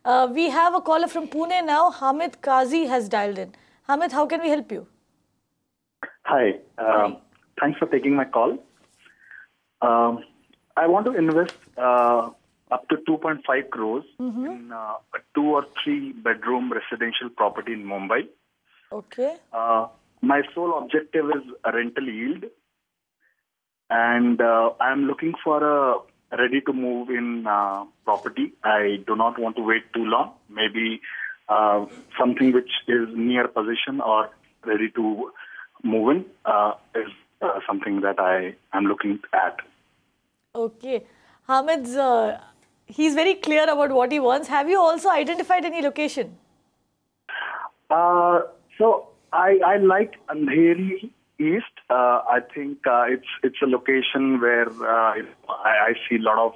We have a caller from Pune now. Hamid Kazi has dialed in. Hamid, how can we help you? Hi. Thanks for taking my call. I want to invest up to 2.5 crores in a 2 or 3 bedroom residential property in Mumbai. Okay. My sole objective is a rental yield, and I'm looking for a ready-to-move-in property. I do not want to wait too long. Maybe something which is near position or ready to move in is something that I am looking at. Okay. Hamid's, he's very clear about what he wants. Have you also identified any location? So I like Andheri East. I think it's a location where I see a lot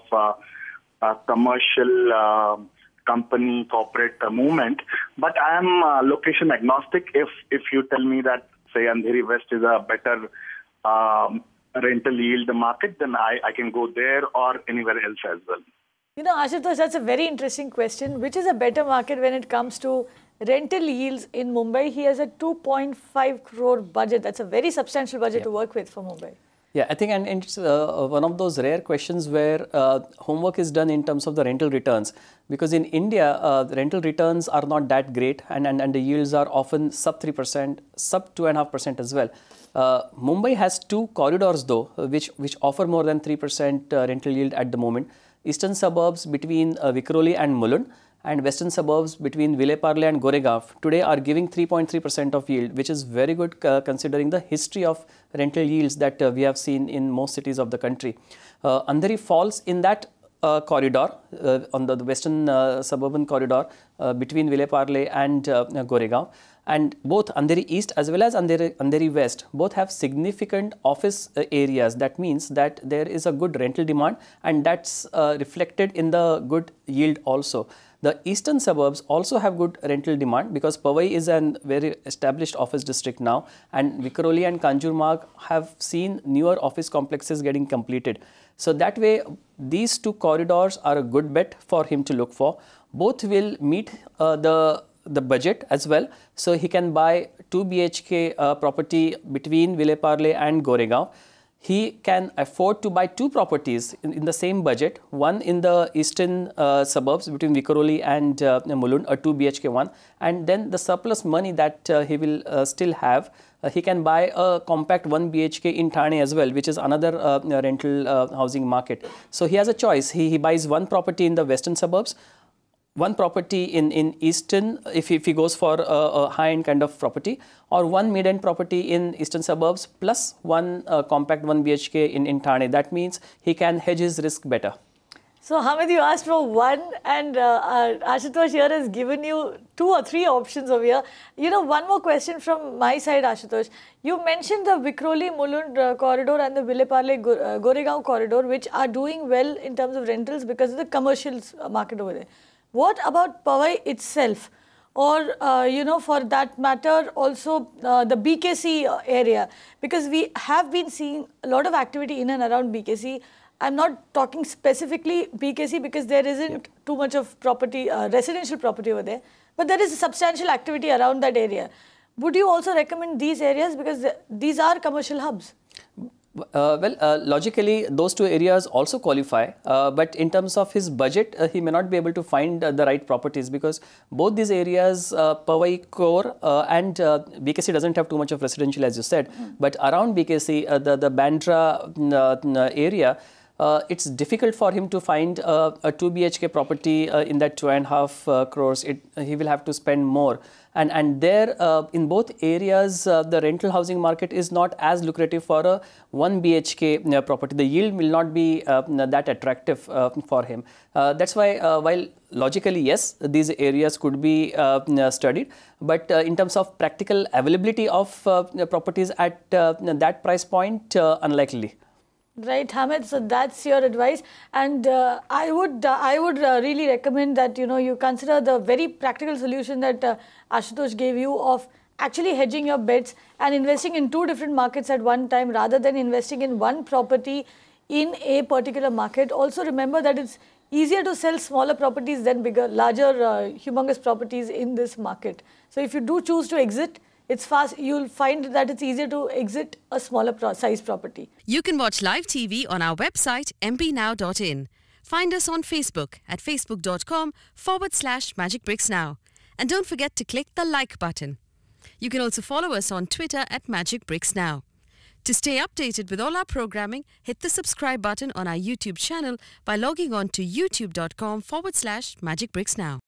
of commercial company, corporate movement. But I am location agnostic. If you tell me that, say, Andheri West is a better rental yield market, then I can go there or anywhere else as well. You know, Ashutosh, that's a very interesting question. Which is a better market when it comes to rental yields in Mumbai? He has a 2.5 crore budget. That's a very substantial budget to work with for Mumbai. Yeah, I think and it's one of those rare questions where homework is done in terms of the rental returns. Because in India, the rental returns are not that great and the yields are often sub 3%, sub 2.5% as well. Mumbai has 2 corridors though, which offer more than 3% rental yield at the moment. Eastern suburbs between Vikhroli and Mulund, and western suburbs between Vile Parle and Goregaon today are giving 3.3% of yield, which is very good considering the history of rental yields that we have seen in most cities of the country. Andheri falls in that corridor, on the western suburban corridor between Vile Parle and Goregaon. And both Andheri East as well as Andheri West both have significant office areas. That means that there is a good rental demand, and that's reflected in the good yield also. The eastern suburbs also have good rental demand because Powai is a very established office district now, and Vikhroli and Kanjurmarg have seen newer office complexes getting completed. So that way, these 2 corridors are a good bet for him to look for. Both will meet the budget as well. So he can buy 2 BHK property between Vile Parle and Goregaon. He can afford to buy 2 properties in the same budget, one in the eastern suburbs between Vikhroli and Mulund, a 2 BHK one, and then the surplus money that he will still have, he can buy a compact 1 BHK in Thane as well, which is another rental housing market. So he has a choice. He buys 1 property in the western suburbs, 1 property in eastern, if he goes for a high-end kind of property, or 1 mid-end property in eastern suburbs plus 1 compact 1 BHK in Thane. That means he can hedge his risk better. So Hamid, you asked for 1 and Ashutosh here has given you 2 or 3 options over here. You know, one more question from my side, Ashutosh. You mentioned the Vikhroli Mulund corridor and the Vile Parle Goregaon corridor, which are doing well in terms of rentals because of the commercial market over there. What about Powai itself, or you know, for that matter also the BKC area, because we have been seeing a lot of activity in and around BKC. I'm not talking specifically BKC because there isn't too much of property, residential property over there, but there is a substantial activity around that area. Would you also recommend these areas because these are commercial hubs? Logically, those 2 areas also qualify, but in terms of his budget, he may not be able to find the right properties because both these areas, Powai core and BKC doesn't have too much of residential, as you said, but around BKC, the Bandra area, it's difficult for him to find a 2 BHK property in that 2.5 crores. He will have to spend more. And there, in both areas, the rental housing market is not as lucrative for a 1 BHK property. The yield will not be that attractive for him. That's why, while logically, yes, these areas could be studied, but in terms of practical availability of properties at that price point, unlikely. Right, Hamid. So that's your advice, and I would really recommend that you consider the very practical solution that Ashutosh gave you of actually hedging your bets and investing in 2 different markets at one time rather than investing in 1 property in a particular market. Also remember that it's easier to sell smaller properties than larger, humongous properties in this market. So if you do choose to exit, it's fast. You'll find that it's easier to exit a smaller size property. You can watch live TV on our website mpnow.in. Find us on Facebook at facebook.com/magicbricksnow. And don't forget to click the like button. You can also follow us on Twitter at magicbricksnow. To stay updated with all our programming, hit the subscribe button on our YouTube channel by logging on to youtube.com/magicbricksnow.